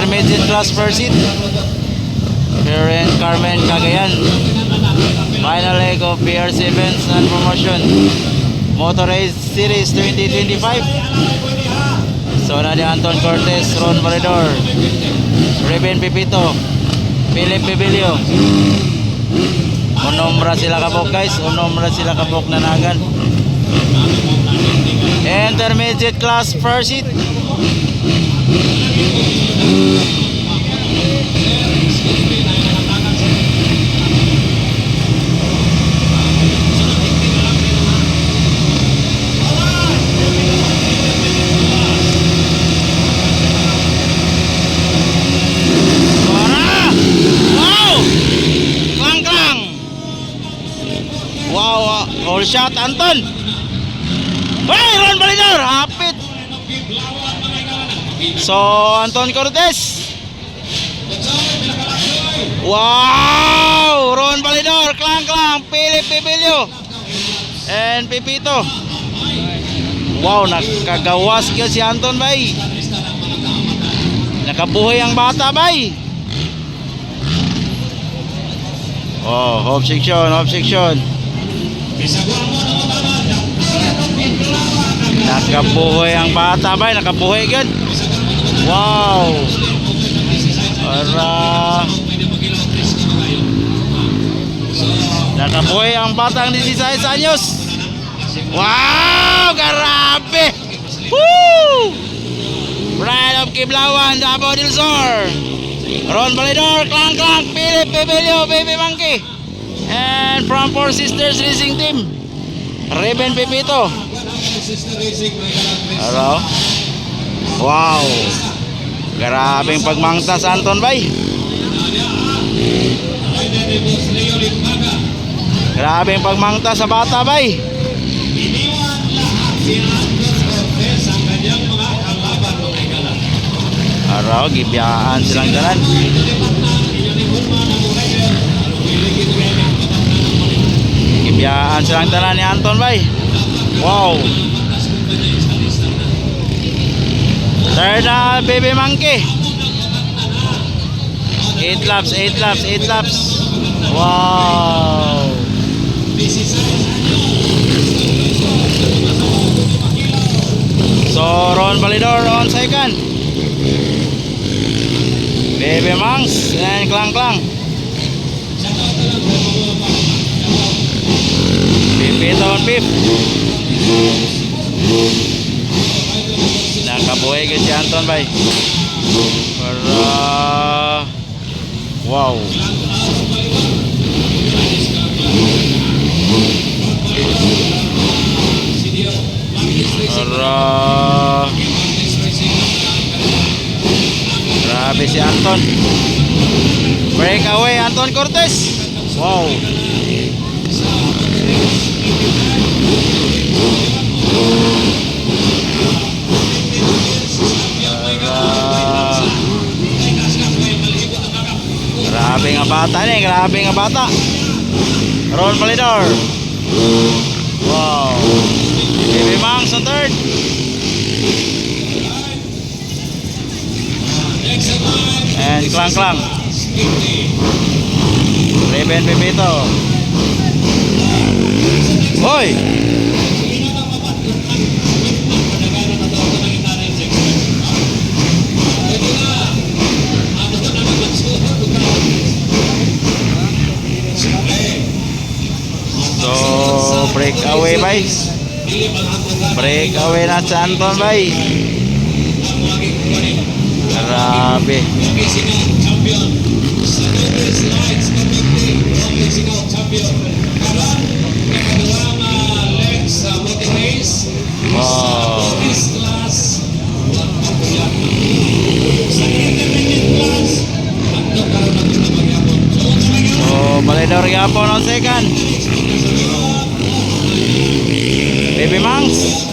Intermediate class first seat. Karen Carmen Cagayan. Final leg of PR7 and promotion. Motor Race Series 2025. Sona de Anton Cortez, Ron Valedor, Reben Pipito, Philip Bibilio. Unomra sila kabok guys, unomra sila kabok nanagan. Intermediate class first seat. Wow, all shot Anton. Hey, Ron Valedor, hapit. So, Anton Cortez. Wow, Ron Valedor, klang, Philip Bibilio, and Pipito. Wow, nakagawas ka si Anton, bay. Nakabuhay ang bata, bay. Oh, hop section. Nakabuhay ang bata, bay. Nakabuhay agad. Wow. Nakabuhay ang batang 16 anyos. Wow, grabe. Woo! Pride of Kiblawan, Davao del Sur. Ron Valedor, klang, Philip Bibilio, Baby Monkey. And from Four Sisters Racing Team, Reben Pipito. Hello. Wow. Grabing pagmangta sa Anton, bay. Grabing pagmangta sa bata, bay. Araw, gibiyaan silang jalan. Gibiyaan silang tanan ni Anton, bay. Wow. Third na Baby Monkey. 8 laps. Wow. So, Ron Valedor on second. Baby Monks and klang. Pipito on fifth. Nakabuhay ka si Anton, bay. Para wow. Para grabe si Anton. Breakaway Anton Cortez. Wow. Grabe nga bata. Ron Valedor. Wow. Baby Monks on third. And klang. Reben Pipito. Hoy. So, breakaway, bay. Breakaway na sa Anton, bay. Grabe. Wow. So, Valedor yapon on second. Baby Monks.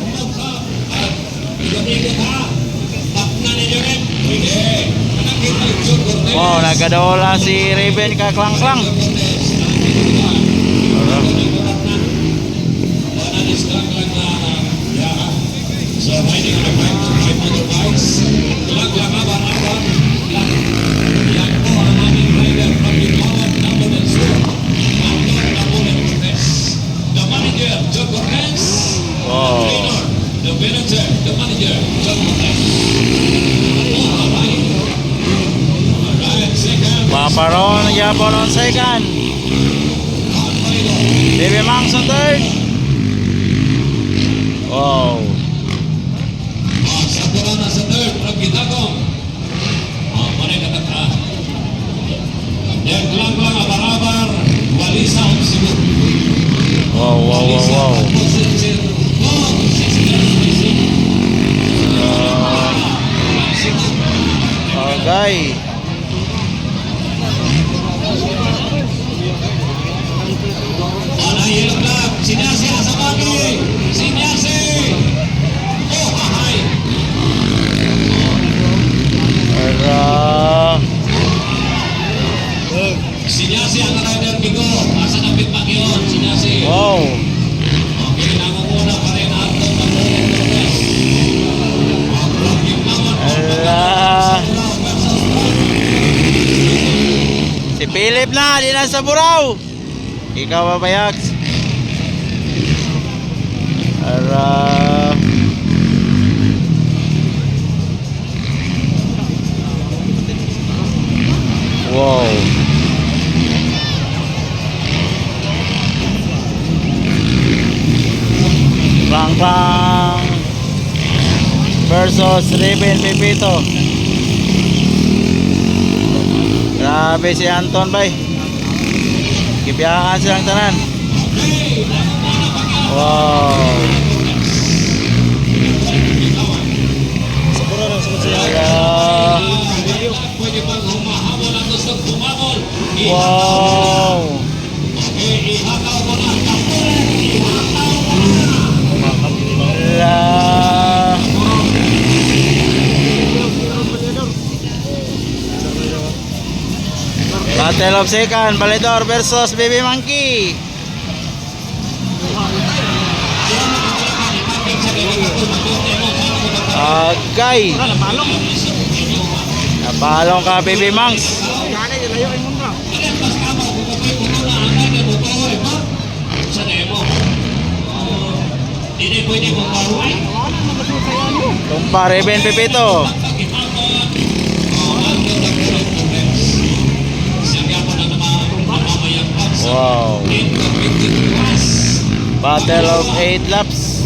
Wow, nagadola si Reben ka klang. Paron Yapon on second. Baby Mangs on third. Wow. Sa corona sa third, Pagkitagong. Manay kataka. Yan lang abarabar, walisa ang sigur. Wow, wow, wow, wow. Okay. Alay lang, sinyasi sa bagi. Sinyasi. Oh, hay. Sinyasi ang rider bigo. Asa kapit pakyon, sinyasi. Wow. Okay, nangunguna pa rin ang Si Philip na, di na sa Burao. Ikaw ba Bayags? Wow. Klang klang versus Raven Pepito. Grabe si Anton bay. Kibiyakan silang tanan. Wow. pwede pang humahabol ang gusto bumabol. Wow. Ihataw mo na. Battle of second, Valedor versus Baby Monkey. Agay. Napalong ka Baby Monks. Hindi pwede mong paruay. Tumpa Raven Pepito. Wow. Battle of 8 laps.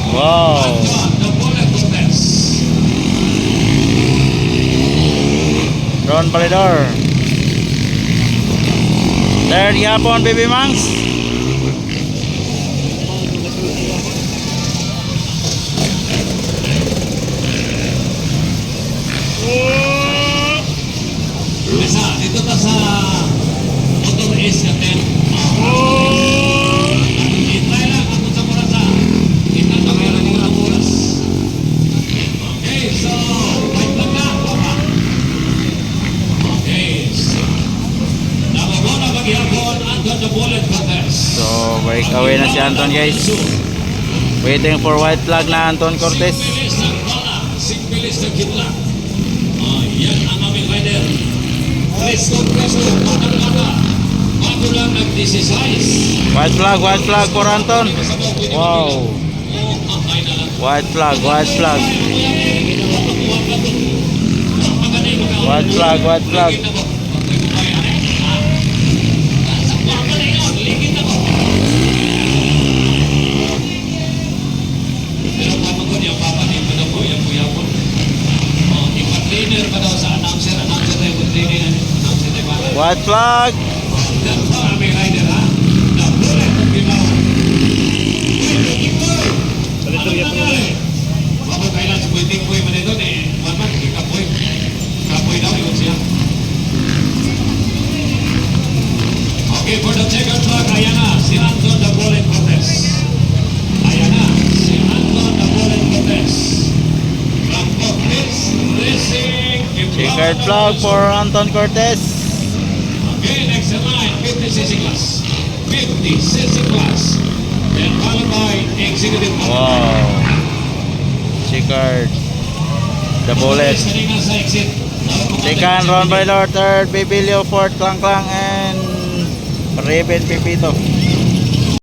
Wow. Ron Palidor. Third Yapon Baby Mangs. Bisa, dito ta sa motor is natin. Itay lang ako sa kurasa. Itay na mayroon yung oras. Okay, so, wait lang na. Okay, so, nababona maghihapon Anton the Bullet Brothers. So, break away na si Anton guys. Waiting for white flag na Anton Cortez. Sigbilis ng bala, sigbilis ng kitla. Yan ang aming rider. Presto, patang-lata. Bago lang nag-desisize. White flag for Anton. Wow. White flag. White flag. Pero kapagod yung papanin pa daw po, yan po yapon. Ipa-trainer pa daw sa announcer tayo po training, announcer tayo para. White flag. Yan po ang aming rider ha. The Bullet of Bilbao. Balitor yan po rin. Bago kailan sa pwedeng po yung manito eh. Maman, ikapoy. Kapoy daw yun siya. Okay, for the second track, ayan na. Si Anton the Bullet Cortez. Ayan na. Si Anton the Bullet Cortez. From Cortez Racing. Checkered flag for Anton Cortez. Okay, next in line, 50cc class. 50cc class. Then followed by Executive Class. Wow. Checkered. The Bullet. Kanina sa exit. Second Ron Baylor. Third Bibilio. Fourth Klang Klang and Raven Pepito.